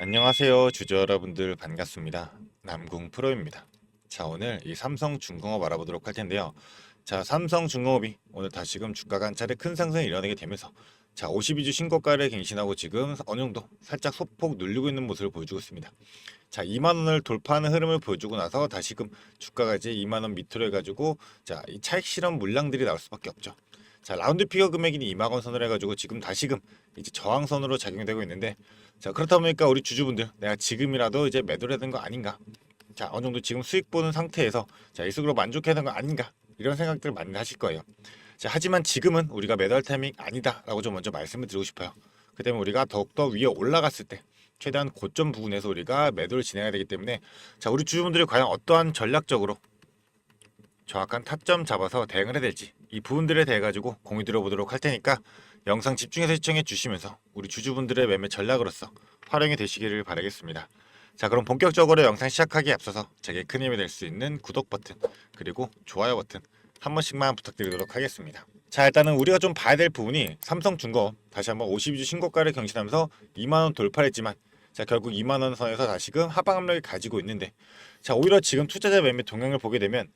안녕하세요 주주 여러분들 반갑습니다. 남궁 프로입니다. 자, 오늘 이 삼성중공업 알아보도록 할 텐데요. 자, 삼성중공업이 오늘 다시금 주가가 한 차례 큰 상승을 이뤄내게 되면서 자 52주 신고가를 갱신하고 지금 어느 정도 살짝 소폭 눌리고 있는 모습을 보여주고 있습니다. 자, 2만원을 돌파하는 흐름을 보여주고 나서 다시금 주가가 이제 2만원 밑으로 해가지고 자 이 차익 실현 물량들이 나올 수밖에 없죠. 자, 라운드 피거 금액이 2만원 선을 해가지고 지금 다시금 이제 저항선으로 작용되고 있는데, 자 그렇다 보니까 우리 주주분들 내가 지금이라도 이제 매도를 해야 되는 거 아닌가, 자 어느 정도 지금 수익 보는 상태에서 자 이속으로 만족해야 되는 거 아닌가, 이런 생각들 많이 하실 거예요. 자 하지만 지금은 우리가 매도할 타이밍 아니다 라고 좀 먼저 말씀을 드리고 싶어요. 그 때문에 우리가 더욱더 위에 올라갔을 때 최대한 고점 부근에서 우리가 매도를 진행해야 되기 때문에, 자 우리 주주분들이 과연 어떠한 전략적으로 정확한 타점 잡아서 대응을 해야 될지 이 부분들에 대해 가지고 공유 드려보도록 할 테니까 영상 집중해서 시청해 주시면서 우리 주주분들의 매매 전략으로서 활용이 되시기를 바라겠습니다. 자, 그럼 본격적으로 영상 시작하기에 앞서서 제게 큰 힘이 될 수 있는 구독 버튼 그리고 좋아요 버튼 한 번씩만 부탁드리도록 하겠습니다. 자, 일단은 우리가 좀 봐야 될 부분이 삼성중공업 다시 한번 52주 신고가를 경신하면서 2만원 돌파를 했지만, 자 결국 2만원 선에서 다시금 하방 압력을 가지고 있는데, 자 오히려 지금 투자자 매매 동향을 보게 되면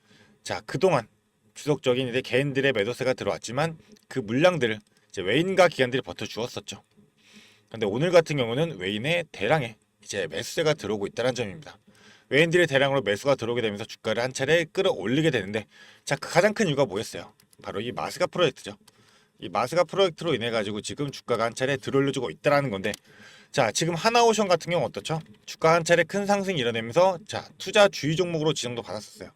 자 그동안 지속적인 이제 개인들의 매도세가 들어왔지만 그 물량들을 이제 외인과 기관들이 버텨주었었죠. 근데 오늘 같은 경우는 외인의 대량의 이제 매수세가 들어오고 있다는 점입니다. 외인들의 대량으로 매수가 들어오게 되면서 주가를 한 차례 끌어올리게 되는데, 자 그 가장 큰 이유가 뭐였어요? 바로 이 마스가 프로젝트죠. 이 마스가 프로젝트로 인해 가지고 지금 주가가 한 차례 들어올려주고 있다라는 건데, 자 지금 하나오션 같은 경우 어떻죠? 주가 한 차례 큰 상승 이뤄내면서 자 투자 주의 종목으로 지정도 받았었어요.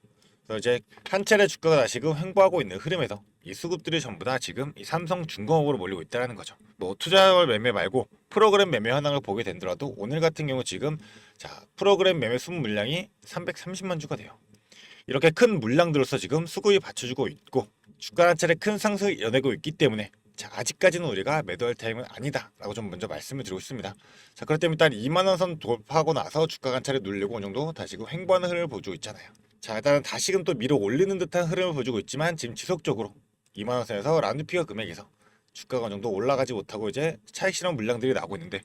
그래서 이제 한 차례 주가가 다시금 횡보하고 있는 흐름에서 이 수급들이 전부 다 지금 이 삼성중공업으로 몰리고 있다는 거죠. 뭐 투자월 매매 말고 프로그램 매매 현황을 보게 된더라도 오늘 같은 경우 지금 자 프로그램 매매 순 물량이 330만 주가 돼요. 이렇게 큰 물량들로서 지금 수급이 받쳐주고 있고 주가 한 차례 큰 상승을 이뤄내고 있기 때문에 자 아직까지는 우리가 매도할 타임은 아니다 라고 좀 먼저 말씀을 드리고 있습니다. 자 그렇기 때문에 일단 2만원 선 돌파하고 나서 주가가 한 차례 눌리고 어느 정도 다시금 횡보하는 흐름을 보여주고 있잖아요. 자 일단은 다시금 또 밀어 올리는 듯한 흐름을 보여주고 있지만, 지금 지속적으로 2만원 선에서 라운드 피거 금액에서 주가가 어느 정도 올라가지 못하고 이제 차익 실현 물량들이 나오고 있는데,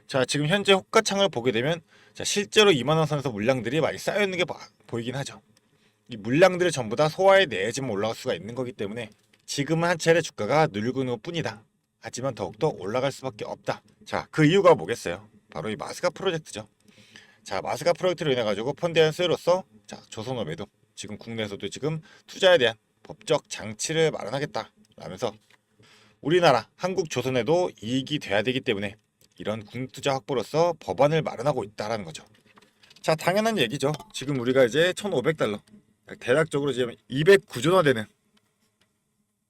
자 지금 현재 호가창을 보게 되면 자 실제로 2만원 선에서 물량들이 많이 쌓여 있는 게 보이긴 하죠. 이 물량들을 전부 다 소화해 내야지만 올라갈 수가 있는 거기 때문에 지금은 한 차례 주가가 늘고 있는 것 뿐이다. 하지만 더욱더 올라갈 수밖에 없다. 자 그 이유가 뭐겠어요? 바로 이 마스가 프로젝트죠. 자 마스가 프로젝트로 인해 가지고 펀드의 수요로서 자 조선업에도 지금 국내에서도 지금 투자에 대한 법적 장치를 마련하겠다 라면서 우리나라 한국 조선에도 이익이 돼야 되기 때문에 이런 국투자 확보로서 법안을 마련하고 있다라는 거죠. 자 당연한 얘기죠. 지금 우리가 이제 1,500달러 대략적으로 지금 209조 원 되는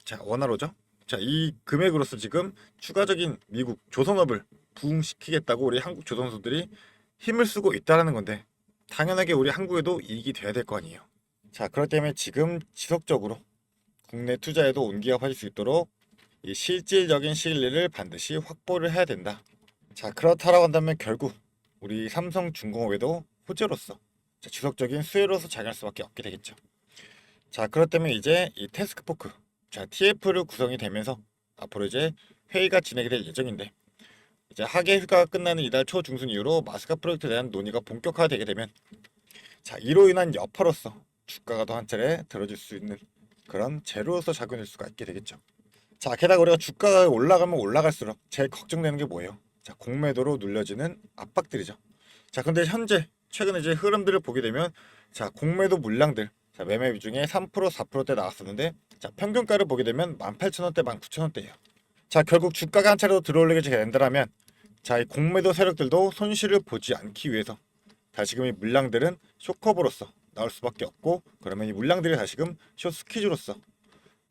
자 원화로죠. 자 이 금액으로서 지금 추가적인 미국 조선업을 부흥시키겠다고 우리 한국 조선소들이 힘을 쓰고 있다라는 건데, 당연하게 우리 한국에도 이익이 돼야 될 거 아니에요. 자 그렇기 때문에 지금 지속적으로 국내 투자에도 온기가 퍼질 수 있도록 이 실질적인 실리를 반드시 확보를 해야 된다. 자 그렇다라고 한다면 결국 우리 삼성중공업에도 호재로서 자, 지속적인 수혜로서 작용할 수밖에 없게 되겠죠. 자 그렇기 때문에 이제 이 태스크포크 자 TF를 구성이 되면서 앞으로 이제 회의가 진행이 될 예정인데, 이제 하계 휴가가 끝나는 이달 초 중순 이후로 마스가 프로젝트에 대한 논의가 본격화되게 되면 자 이로 인한 여파로서 주가가 더 한 차례 들어질 수 있는 그런 재료로서 작용될 수가 있게 되겠죠. 자 게다가 우리가 주가가 올라가면 올라갈수록 제일 걱정되는 게 뭐예요? 자 공매도로 눌려지는 압박들이죠. 자 근데 현재 최근에 이제 흐름들을 보게 되면 자 공매도 물량들 자 매매 비중에 3% 4%대 나왔었는데, 자 평균가를 보게 되면 18,000원대 19,000원대예요. 자 결국 주가가 한 차례도 들어올리게 된다면 자 이 공매도 세력들도 손실을 보지 않기 위해서 다시금 이 물량들은 쇼커버로서 나올 수밖에 없고, 그러면 이 물량들이 다시금 쇼스퀴즈로서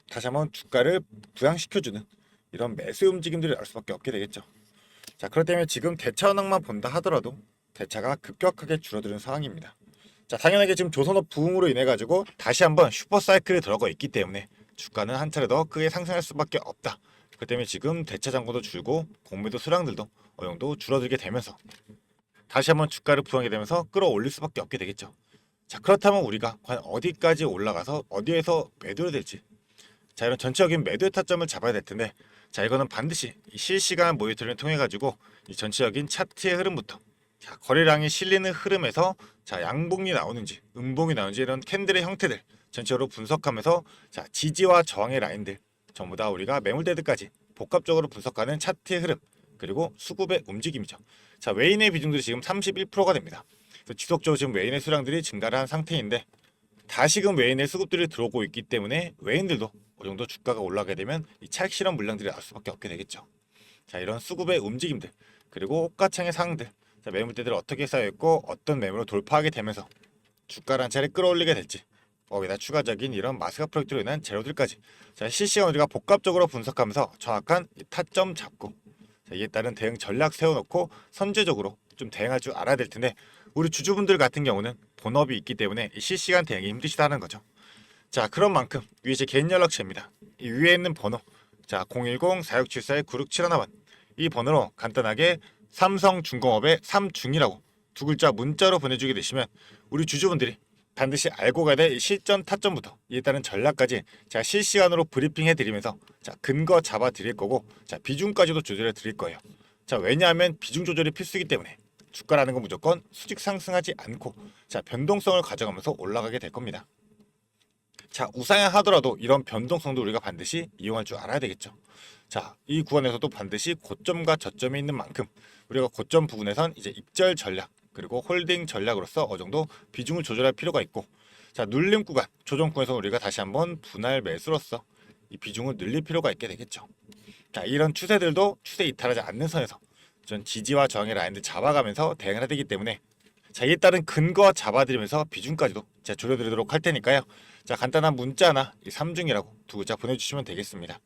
다시 한번 주가를 부양시켜주는 이런 매수 움직임들이 나올 수밖에 없게 되겠죠. 자 그렇기 때문에 지금 대차 현황만 본다 하더라도 대차가 급격하게 줄어드는 상황입니다. 자 당연하게 지금 조선업 부흥으로 인해 가지고 다시 한번 슈퍼사이클에 들어가 있기 때문에 주가는 한 차례 더 크게 상승할 수밖에 없다. 그 때문에 지금 대차 잔고도 줄고 공매도 수량들도 어느 정도 줄어들게 되면서 다시 한번 주가를 부양하게 되면서 끌어올릴 수밖에 없게 되겠죠. 자 그렇다면 우리가 과연 어디까지 올라가서 어디에서 매도를 될지, 자 이런 전체적인 매도의 타점을 잡아야 될 텐데, 자 이거는 반드시 이 실시간 모니터링을 통해 가지고 이 전체적인 차트의 흐름부터 자, 거래량이 실리는 흐름에서 자, 양봉이 나오는지 음봉이 나오는지 이런 캔들의 형태들 전체적으로 분석하면서 자, 지지와 저항의 라인들 전부 다 우리가 매물대들까지 복합적으로 분석하는 차트의 흐름 그리고 수급의 움직임이죠. 자, 외인의 비중들이 지금 31%가 됩니다. 그래서 지속적으로 지금 외인의 수량들이 증가를 한 상태인데 다시금 외인의 수급들이 들어오고 있기 때문에 외인들도 어느 정도 주가가 올라가게 되면 이 차익 실현 물량들이 나올 수밖에 없게 되겠죠. 자, 이런 수급의 움직임들 그리고 호가창의 상황들 자, 매물대들 어떻게 쌓여있고 어떤 매물로 돌파하게 되면서 주가를 한 차례 끌어올리게 될지 거기다 추가적인 이런 마스가 프로젝트로 인한 재료들까지 자, 실시간 우리가 복합적으로 분석하면서 정확한 타점 잡고 자, 이에 따른 대응 전략 세워놓고 선제적으로 좀 대응할 줄 알아야 될 텐데 우리 주주분들 같은 경우는 본업이 있기 때문에 이 실시간 대응이 힘드시다는 거죠. 자, 그런 만큼 위에 제 개인 연락처입니다. 이 위에 있는 번호 자 010-4674-9671번 이 번호로 간단하게 삼성중공업의 삼중이라고 두 글자 문자로 보내주게 되시면 우리 주주분들이 반드시 알고 가야 될 실전 타점부터 이에 따른 전략까지 제가 실시간으로 브리핑해 드리면서 자 근거 잡아 드릴 거고 자 비중까지도 조절해 드릴 거예요. 자 왜냐하면 비중 조절이 필수이기 때문에 주가라는 건 무조건 수직 상승하지 않고 자 변동성을 가져가면서 올라가게 될 겁니다. 자 우상향하더라도 이런 변동성도 우리가 반드시 이용할 줄 알아야 되겠죠. 자, 이 구간에서도 반드시 고점과 저점이 있는 만큼 우리가 고점 부분에선 이제 입절 전략 그리고 홀딩 전략으로서 어느 정도 비중을 조절할 필요가 있고 자 눌림 구간 조정 구간에서 우리가 다시 한번 분할 매수로서 이 비중을 늘릴 필요가 있게 되겠죠. 자 이런 추세들도 추세 이탈하지 않는 선에서 전 지지와 저항의 라인들 잡아가면서 대응을 해야 되기 때문에 자 이에 따른 근거 잡아드리면서 비중까지도 제가 줄여드리도록 할 테니까요. 자 간단한 문자나 이 삼중이라고 두 글자 보내주시면 되겠습니다.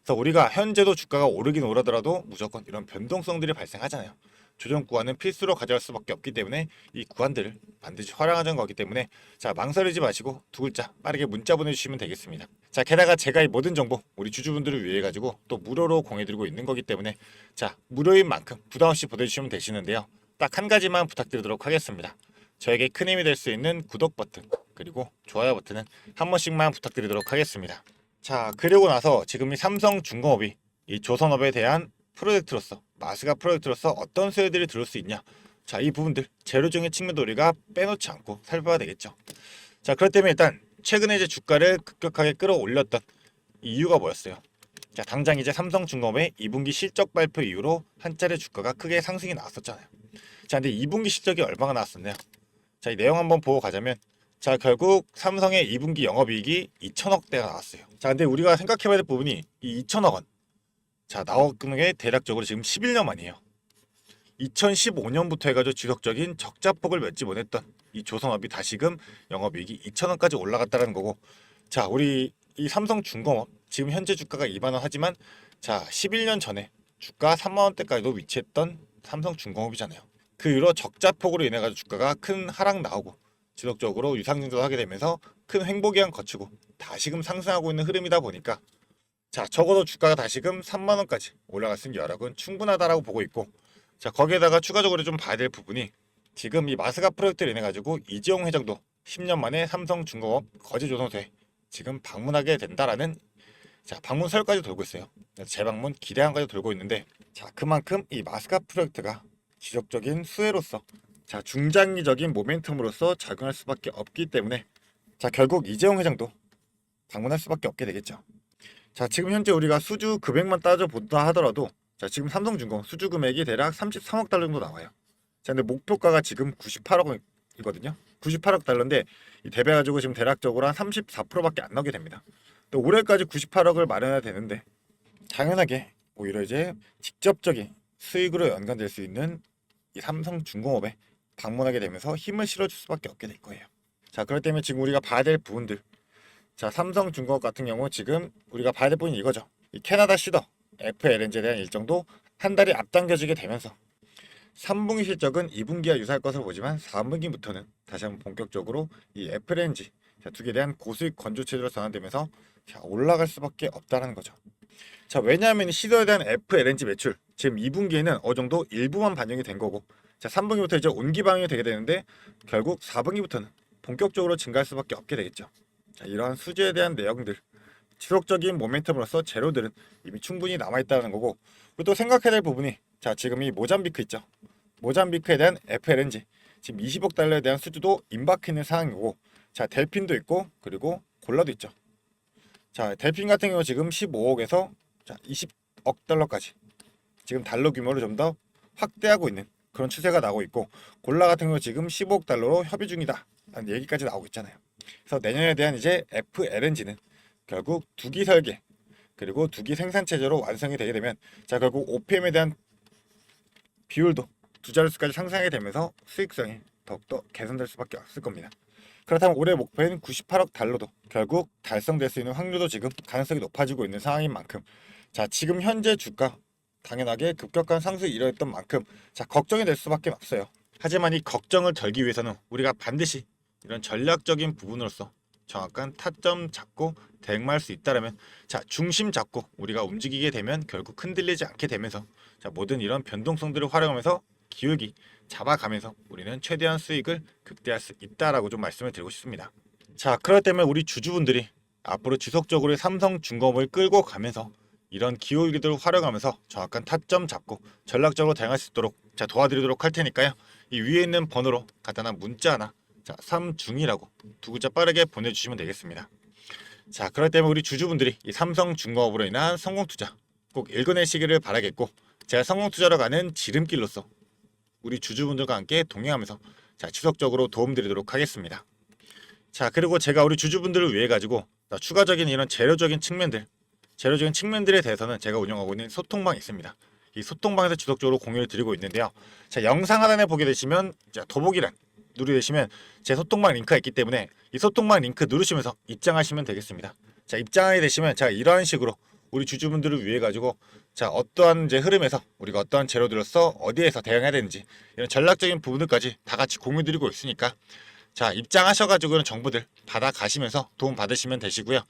그래서 우리가 현재도 주가가 오르긴 오르더라도 무조건 이런 변동성들이 발생하잖아요. 조정 구간은 필수로 가져갈 수밖에 없기 때문에 이 구간들을 반드시 활용하자는 거기 때문에 자 망설이지 마시고 두 글자 빠르게 문자 보내주시면 되겠습니다. 자 게다가 제가 이 모든 정보 우리 주주분들을 위해 가지고 또 무료로 공유드리고 있는 거기 때문에 자 무료인 만큼 부담 없이 보내주시면 되시는데요. 딱 한 가지만 부탁드리도록 하겠습니다. 저에게 큰 힘이 될 수 있는 구독 버튼 그리고 좋아요 버튼은 한 번씩만 부탁드리도록 하겠습니다. 자 그리고 나서 지금 이 삼성중공업이 이 조선업에 대한 프로젝트로서 마스가 프로젝트로서 어떤 수혜들이 들어올 수 있냐 자 이 부분들 재료적인 측면도 우리가 빼놓지 않고 살펴봐야 되겠죠. 자 그렇기 때문에 일단 최근에 이제 주가를 급격하게 끌어올렸던 이유가 뭐였어요. 자 당장 이제 삼성중공업의 2분기 실적 발표 이후로 한 차례 주가가 크게 상승이 나왔었잖아요. 자 근데 2분기 실적이 얼마가 나왔었나요. 자 이 내용 한번 보고 가자면 자 결국 삼성의 2분기 영업이익이 2천억대가 나왔어요. 자 근데 우리가 생각해봐야 될 부분이 이 2천억 원 자 나오는 게 대략적으로 지금 11년 만이에요. 2015년부터 해가지고 지속적인 적자폭을 맺지 못했던 이 조선업이 다시금 영업이익이 2천원까지 올라갔다는 거고 자 우리 이 삼성중공업 지금 현재 주가가 2만원 하지만 자 11년 전에 주가 3만원대까지도 위치했던 삼성중공업이잖아요. 그 이후로 적자폭으로 인해 가지고 주가가 큰 하락 나오고 지속적으로 유상증자 하게 되면서 큰 횡보기간 거치고 다시금 상승하고 있는 흐름이다 보니까 자 적어도 주가가 다시금 3만원까지 올라갈 수 있는 여력은 충분하다라고 보고 있고 자 거기에다가 추가적으로 좀 봐야 될 부분이 지금 이 마스가 프로젝트를 인해 가지고 이재용 회장도 10년 만에 삼성중공업 거제조선소에 지금 방문하게 된다라는 자 방문설까지 돌고 있어요. 재방문 기대한까지 돌고 있는데 자 그만큼 이 마스가 프로젝트가 지속적인 수혜로서 자 중장기적인 모멘텀으로서 작용할 수밖에 없기 때문에 자 결국 이재용 회장도 방문할 수밖에 없게 되겠죠. 자 지금 현재 우리가 수주 금액만 따져 본다 하더라도 자 지금 삼성중공업 수주 금액이 대략 33억 달러 정도 나와요. 자 근데 목표가가 지금 98억이거든요. 98억 달러인데 이 대비해가지고 지금 대략적으로 한 34%밖에 안 나오게 됩니다. 또 올해까지 98억을 마련해야 되는데 당연하게 오히려 이제 직접적인 수익으로 연관될 수 있는 이 삼성중공업에 방문하게 되면서 힘을 실어줄 수밖에 없게 될 거예요. 자 그렇기 때문에 지금 우리가 봐야 될 부분들 자 삼성중공업 같은 경우 지금 우리가 봐야 될 부분이 이거죠. 이 캐나다 시더 FLNG에 대한 일정도 한 달이 앞당겨지게 되면서 3분기 실적은 2분기와 유사할 것으로 보지만 4분기부터는 다시 한번 본격적으로 이 FLNG 두 개에 대한 고수익 건조 체제로 전환되면서 자, 올라갈 수밖에 없다는 거죠. 자 왜냐하면 시더에 대한 FLNG 매출 지금 2분기에는 어느 정도 일부만 반영이 된 거고 자 3분기부터 이제 온기 반영이 되게 되는데 결국 4분기부터는 본격적으로 증가할 수밖에 없게 되겠죠. 자 이러한 수지에 대한 내용들 지속적인 모멘텀으로서 재료들은 이미 충분히 남아있다는 거고 그리고 또 생각해야 될 부분이 자 지금 이 모잠비크 있죠. 모잠비크에 대한 FLNG 지금 20억 달러에 대한 수주도 임박해 있는 상황이고, 자 델핀도 있고 그리고 골라도 있죠. 자 델핀 같은 경우 지금 15억에서 자 20억 달러까지 지금 달러 규모를 좀 더 확대하고 있는 그런 추세가 나오고 있고, 골라 같은 경우 지금 15억 달러로 협의 중이다 라는 얘기까지 나오고 있잖아요. 그래서 내년에 대한 이제 FLNG는 결국 두기 설계 그리고 두기 생산 체제로 완성이 되게 되면, 자 결국 OPM에 대한 비율도 두 자릿수까지 상승하게 되면서 수익성이 더욱더 개선될 수밖에 없을 겁니다. 그렇다면 올해 목표인 98억 달러도 결국 달성될 수 있는 확률도 지금 가능성이 높아지고 있는 상황인 만큼, 자 지금 현재 주가 당연하게 급격한 상승이 이뤄냈던 만큼 자 걱정이 될 수밖에 없어요. 하지만 이 걱정을 덜기 위해서는 우리가 반드시 이런 전략적인 부분으로서 정확한 타점 잡고 대응할 수 있다라면, 자 중심 잡고 우리가 움직이게 되면 결국 흔들리지 않게 되면서 자 모든 이런 변동성들을 활용하면서 기울기 잡아가면서 우리는 최대한 수익을 극대화할 수 있다라고 좀 말씀을 드리고 싶습니다. 자 그렇기 때문에 우리 주주분들이 앞으로 지속적으로 삼성중공업을 끌고 가면서 이런 기울기들을 활용하면서 정확한 타점 잡고 전략적으로 대응할 수 있도록 자 도와드리도록 할 테니까요. 이 위에 있는 번호로 간단한 문자 하나, 자 삼중이라고 두 글자 빠르게 보내주시면 되겠습니다. 자 그렇기 때문에 우리 주주분들이 이 삼성중공업으로 인한 성공투자 꼭 읽어내시기를 바라겠고, 제가 성공투자로 가는 지름길로서 우리 주주분들과 함께 동행하면서 자 지속적으로 도움드리도록 하겠습니다. 자 그리고 제가 우리 주주분들을 위해 가지고 추가적인 이런 재료적인 측면들에 대해서는 제가 운영하고 있는 소통방이 있습니다. 이 소통방에서 지속적으로 공유를 드리고 있는데요. 자 영상 하단에 보게 되시면 자 더보기란 누르시면 제 소통방 링크가 있기 때문에 이 소통방 링크 누르시면서 입장하시면 되겠습니다. 자 입장하게 되시면 제가 이러한 식으로 우리 주주분들을 위해 가지고 자 어떠한 이제 흐름에서 우리가 어떠한 재료들로서 어디에서 대응해야 되는지 이런 전략적인 부분들까지 다 같이 공유드리고 있으니까 자 입장하셔가지고 이런 정보들 받아가시면서 도움 받으시면 되시고요.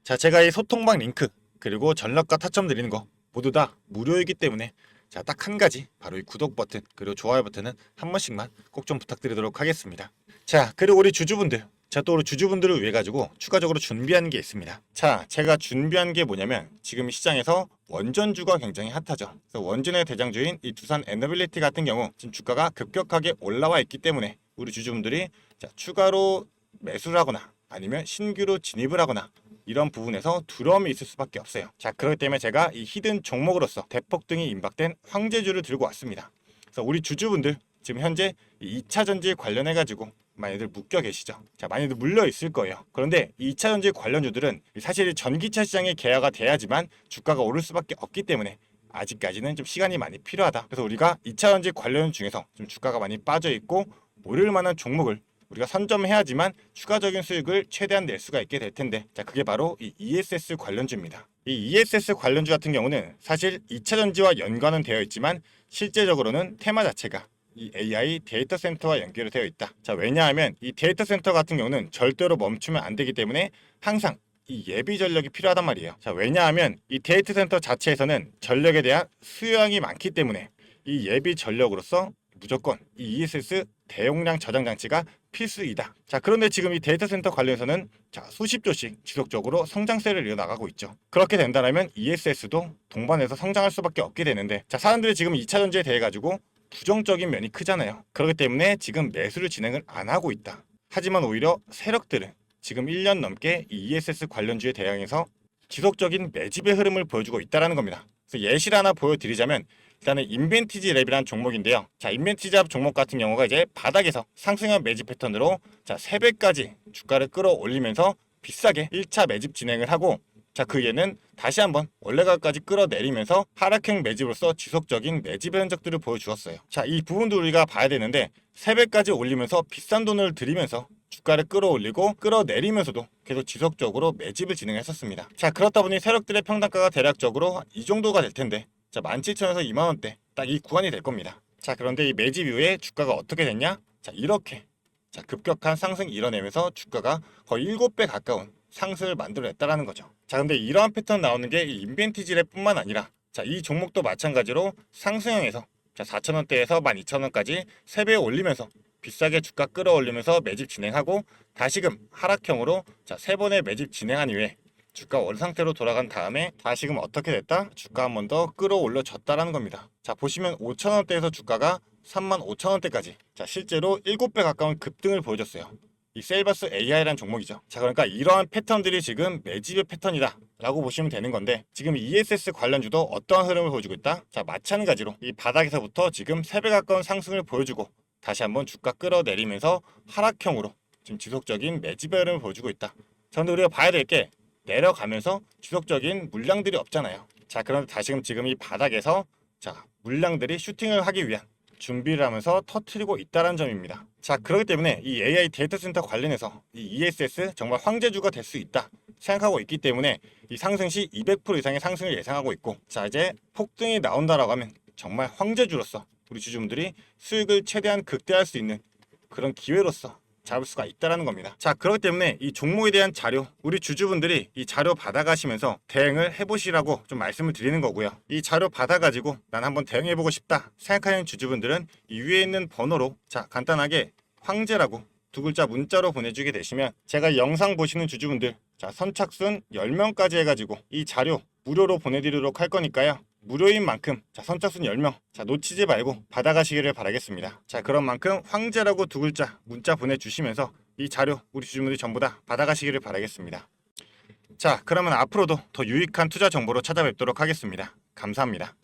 자 제가 이 소통방 링크 그리고 전략과 타점 드리는 거 모두 다 무료이기 때문에 자 딱 한 가지 바로 이 구독 버튼 그리고 좋아요 버튼은 한 번씩만 꼭 좀 부탁드리도록 하겠습니다. 자 그리고 우리 주주분들, 자 또 우리 주주분들을 위해 가지고 추가적으로 준비한 게 있습니다. 자 제가 준비한 게 뭐냐면 지금 시장에서 원전주가 굉장히 핫하죠. 그래서 원전의 대장주인 이 두산 에너빌리티 같은 경우 지금 주가가 급격하게 올라와 있기 때문에 우리 주주분들이 자 추가로 매수를 하거나 아니면 신규로 진입을 하거나 이런 부분에서 두려움이 있을 수밖에 없어요. 자 그렇기 때문에 제가 이 히든 종목으로서 대폭등이 임박된 황제주를 들고 왔습니다. 그래서 우리 주주분들 지금 현재 2차 전지에 관련해 가지고 많이들 묶여 계시죠. 자 많이들 물려 있을 거예요. 그런데 이 2차 전지 관련주들은 사실 전기차 시장에 개화가 돼야지만 주가가 오를 수밖에 없기 때문에 아직까지는 좀 시간이 많이 필요하다. 그래서 우리가 2차 전지 관련 중에서 좀 주가가 많이 빠져 있고 오를 만한 종목을 우리가 선점해야지만 추가적인 수익을 최대한 낼 수가 있게 될 텐데, 자 그게 바로 이 ESS 관련주입니다. 이 ESS 관련주 같은 경우는 사실 2차 전지와 연관은 되어 있지만 실제적으로는 테마 자체가 이 AI 데이터 센터와 연결이 되어 있다. 자 왜냐하면 이 데이터 센터 같은 경우는 절대로 멈추면 안 되기 때문에 항상 이 예비 전력이 필요하단 말이에요. 자 왜냐하면 이 데이터 센터 자체에서는 전력에 대한 수요량이 많기 때문에 이 예비 전력으로서 무조건 이 ESS 대용량 저장 장치가 필수이다. 자 그런데 지금 이 데이터 센터 관련해서는 자 수십조씩 지속적으로 성장세를 이어나가고 있죠. 그렇게 된다면 ESS도 동반해서 성장할 수밖에 없게 되는데, 자 사람들이 지금 2차 전지에 대해 가지고 부정적인 면이 크잖아요. 그렇기 때문에 지금 매수를 진행을 안 하고 있다. 하지만 오히려 세력들은 지금 1년 넘게 이 ESS 관련주에 대항해서 지속적인 매집의 흐름을 보여주고 있다는 겁니다. 그래서 예시를 하나 보여드리자면 일단은 인벤티지 랩이라는 종목인데요. 자 인벤티지 랩 종목 같은 경우가 이제 바닥에서 상승한 매집 패턴으로 자 3배까지 주가를 끌어올리면서 비싸게 1차 매집 진행을 하고, 자 그 이후에는 다시 한번 원래가까지 끌어내리면서 하락형 매집으로서 지속적인 매집의 흔적들을 보여주었어요. 자 이 부분도 우리가 봐야 되는데 3배까지 올리면서 비싼 돈을 들이면서 주가를 끌어올리고 끌어내리면서도 계속 지속적으로 매집을 진행했었습니다. 자 그렇다 보니 세력들의 평단가가 대략적으로 이 정도가 될 텐데 자 17,000에서 2만원대 딱 이 구간이 될 겁니다. 자 그런데 이 매집 이후에 주가가 어떻게 됐냐? 자 이렇게 자 급격한 상승 이뤄내면서 주가가 거의 7배 가까운 상승을 만들어냈다라는 거죠. 자 근데 이러한 패턴 나오는 게 이 인벤티지랩 뿐만 아니라 자 이 종목도 마찬가지로 상승형에서 자 4,000원대에서 12,000원까지 3배 올리면서 비싸게 주가 끌어올리면서 매집 진행하고 다시금 하락형으로 자 3번의 매집 진행한 이후에 주가 원 상태로 돌아간 다음에 다시금 어떻게 됐다? 주가 한 번 더 끌어올려졌다라는 겁니다. 자, 보시면 5,000원대에서 주가가 35,000원대까지 자, 실제로 7배 가까운 급등을 보여줬어요. 이 셀버스 AI라는 종목이죠. 자, 그러니까 이러한 패턴들이 지금 매집의 패턴이다 라고 보시면 되는 건데, 지금 ESS 관련주도 어떠한 흐름을 보여주고 있다? 자, 마찬가지로 이 바닥에서부터 지금 3배 가까운 상승을 보여주고 다시 한번 주가 끌어내리면서 하락형으로 지금 지속적인 매집의 흐름을 보여주고 있다. 자, 근데 우리가 봐야 될 게 내려가면서 지속적인 물량들이 없잖아요. 자, 그런데 다시금 지금 이 바닥에서 자, 물량들이 슈팅을 하기 위한 준비를 하면서 터트리고 있다는 점입니다. 자, 그렇기 때문에 이 AI 데이터 센터 관련해서 이 ESS 정말 황제주가 될 수 있다 생각하고 있기 때문에 이 상승 시 200% 이상의 상승을 예상하고 있고, 자, 이제 폭등이 나온다라고 하면 정말 황제주로서 우리 주주분들이 수익을 최대한 극대화할 수 있는 그런 기회로서 잡을 수가 있다라는 겁니다. 자, 그렇기 때문에 이 종목에 대한 자료, 우리 주주분들이 이 자료 받아가시면서 대응을 해보시라고 좀 말씀을 드리는 거고요. 이 자료 받아가지고 난 한번 대응해보고 싶다 생각하는 주주분들은 이 위에 있는 번호로 자, 간단하게 황제라고 두 글자 문자로 보내주게 되시면 제가 영상 보시는 주주분들 자, 선착순 10명까지 해가지고 이 자료 무료로 보내드리도록 할 거니까요. 무료인 만큼 자, 선착순 10명 자, 놓치지 말고 받아가시기를 바라겠습니다. 자, 그런 만큼 황제라고 두 글자 문자 보내주시면서 이 자료 우리 주주분들이 전부 다 받아가시기를 바라겠습니다. 자, 그러면 앞으로도 더 유익한 투자 정보로 찾아뵙도록 하겠습니다. 감사합니다.